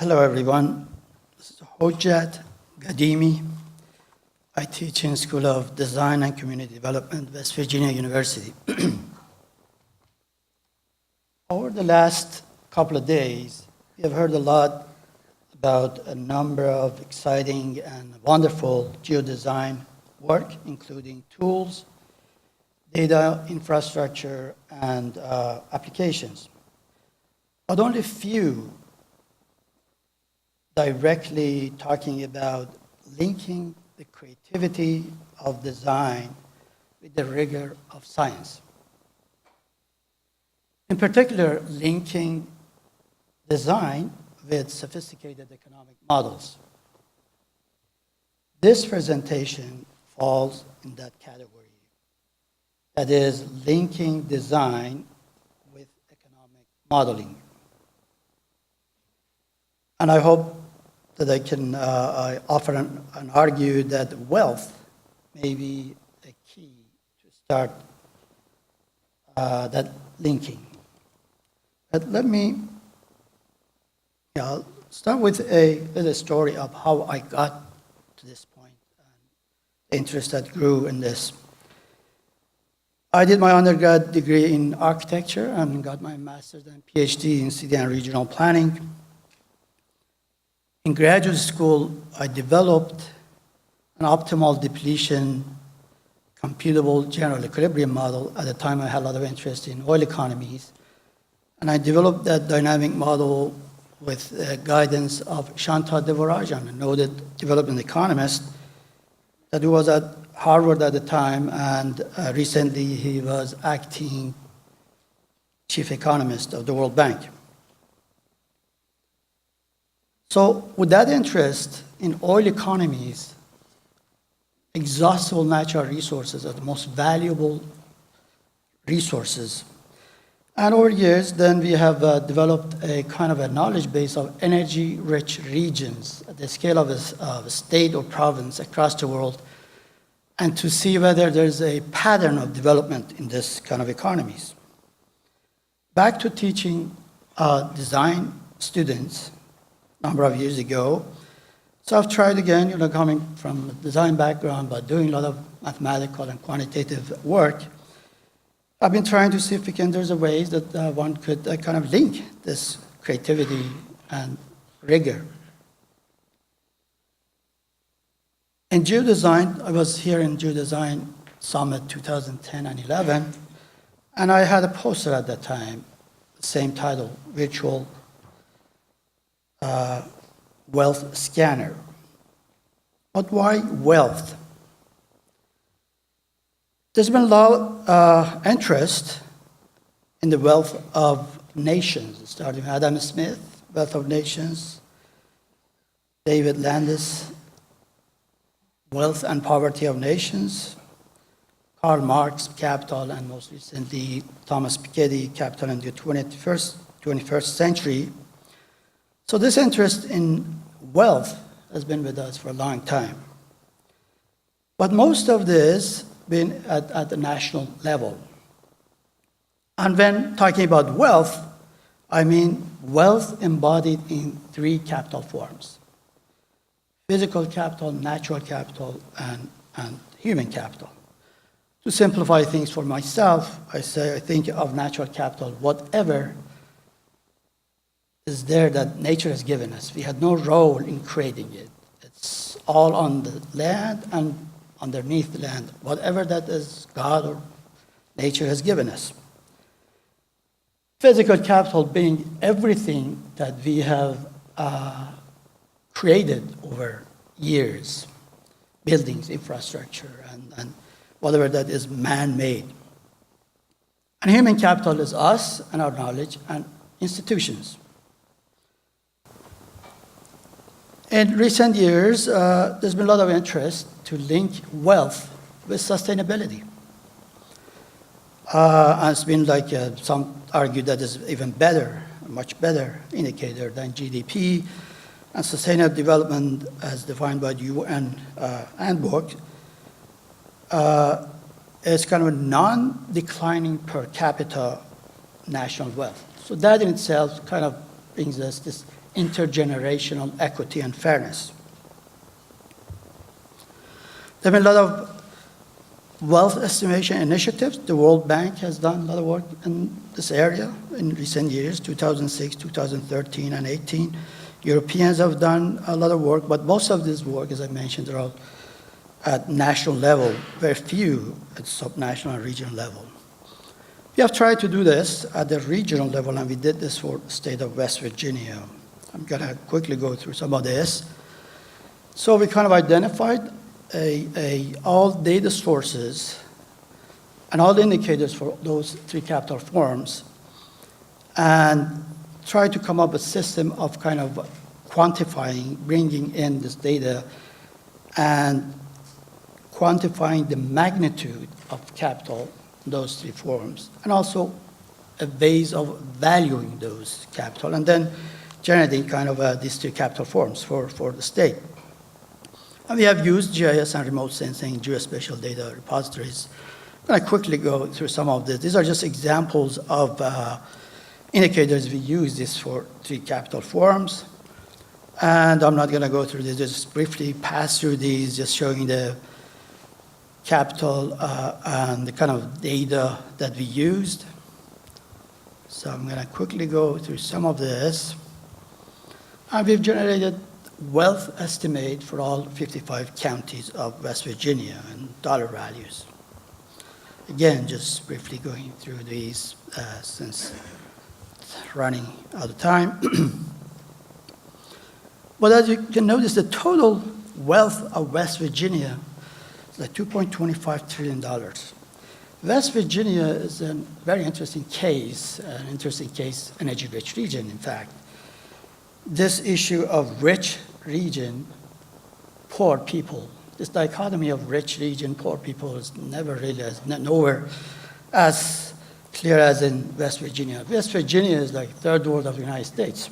Hello, everyone. This is Hojat Gadimi. I teach in School of Design and Community Development, West Virginia University. Over the last couple of days, we have heard a lot about a number of exciting and wonderful geodesign work, including tools, data infrastructure, and applications. But only few directly talking about linking the creativity of design with the rigor of science. In particular, linking design with sophisticated economic models. This presentation falls in that category. That is, linking design with economic modeling. And I hope that I can offer and argue that wealth may be a key to start that linking. But let me start with a little story of how I got to this point and the interest that grew in this. I did my undergrad degree in architecture and got my master's and PhD in city and regional planning. In graduate school, I developed an optimal depletion computable general equilibrium model. At the time, I had a lot of interest in oil economies. And I developed that dynamic model with guidance of Shanta Devarajan, a noted development economist that was at Harvard at the time, and recently he was acting chief economist of the World Bank. So with that interest in oil economies, exhaustible natural resources are the most valuable resources. And over years, then we have developed a kind of a knowledge base of energy-rich regions at the scale of a state or province across the world, and to see whether there's a pattern of development in this kind of economies. Back to teaching design students a number of years ago. So I've tried again, coming from a design background, but doing a lot of mathematical and quantitative work. I've been trying to see if there's a ways that one could kind of link this creativity and rigor. In geodesign, I was here in Geodesign Summit 2010 and 11, and I had a poster at that time, same title, Virtual Wealth Scanner. But why wealth? There's been a lot of interest in the wealth of nations, starting with Adam Smith, Wealth of Nations, David Landis, Wealth and Poverty of Nations, Karl Marx, Capital, and most recently Thomas Piketty, Capital in the 21st century. So this interest in wealth has been with us for a long time. But most of this been at the national level. And when talking about wealth, I mean wealth embodied in three capital forms: physical capital, natural capital, and human capital. To simplify things for myself, I think of natural capital, whatever is there that nature has given us. We had no role in creating it. It's all on the land and underneath the land, whatever that is God or nature has given us. Physical capital being everything that we have created over years, buildings, infrastructure, and whatever that is man-made. And human capital is us and our knowledge and institutions. In recent years, there's been a lot of interest to link wealth with sustainability. And it's been like some argue that is even better, a much better indicator than GDP. And sustainable development, as defined by the UN handbook, is kind of a non-declining per capita national wealth. So that in itself kind of brings us this intergenerational equity and fairness. There have been a lot of wealth estimation initiatives. The World Bank has done a lot of work in this area in recent years, 2006, 2013, and 18. Europeans have done a lot of work, but most of this work, as I mentioned, are all at national level, very few at subnational and regional level. We have tried to do this at the regional level, and we did this for the state of West Virginia. I'm going to quickly go through some of this. So we kind of identified all data sources and all the indicators for those three capital forms and try to come up with a system of kind of quantifying, bringing in this data and quantifying the magnitude of capital in those three forms, and also a ways of valuing those capital, and then generating kind of these two capital forms for the state. And we have used GIS and remote sensing, geospatial data repositories. I'm going to quickly go through some of this. These are just examples of indicators we use this for three capital forms. And I'm not going to go through this, just briefly pass through these, just showing the capital and the kind of data that we used. So I'm going to quickly go through some of this. And we've generated wealth estimate for all 55 counties of West Virginia and dollar values. Again, just briefly going through these since it's running out of time. But as you can notice, the total wealth of West Virginia is like $2.25 trillion. West Virginia is a very interesting case, energy-rich region, in fact. This issue of rich region, poor people, this dichotomy of rich region, poor people is never really, nowhere as clear as in West Virginia. West Virginia is like third world of the United States.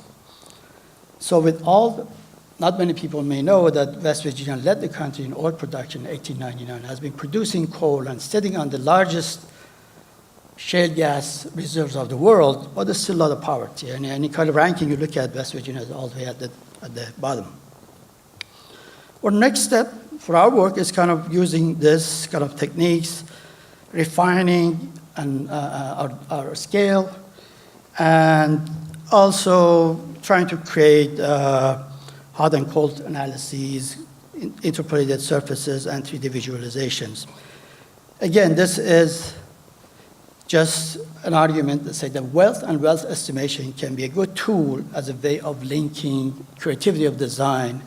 So with all, not many people may know that West Virginia led the country in oil production in 1899, has been producing coal and sitting on the largest shale gas reserves of the world, but there's still a lot of poverty. And any kind of ranking you look at, West Virginia is all the way at the bottom. Our next step for our work is kind of using this kind of techniques, refining and our scale, and also trying to create hot and cold analyses, interpolated surfaces, and 3D visualizations. Again, this is just an argument that says that wealth and wealth estimation can be a good tool as a way of linking creativity of design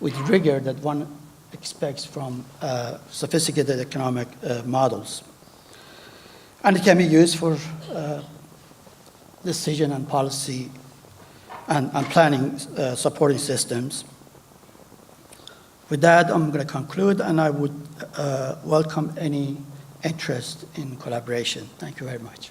with rigor that one expects from sophisticated economic models. And it can be used for decision and policy and planning supporting systems. With that, I'm going to conclude, and I would welcome any interest in collaboration. Thank you very much.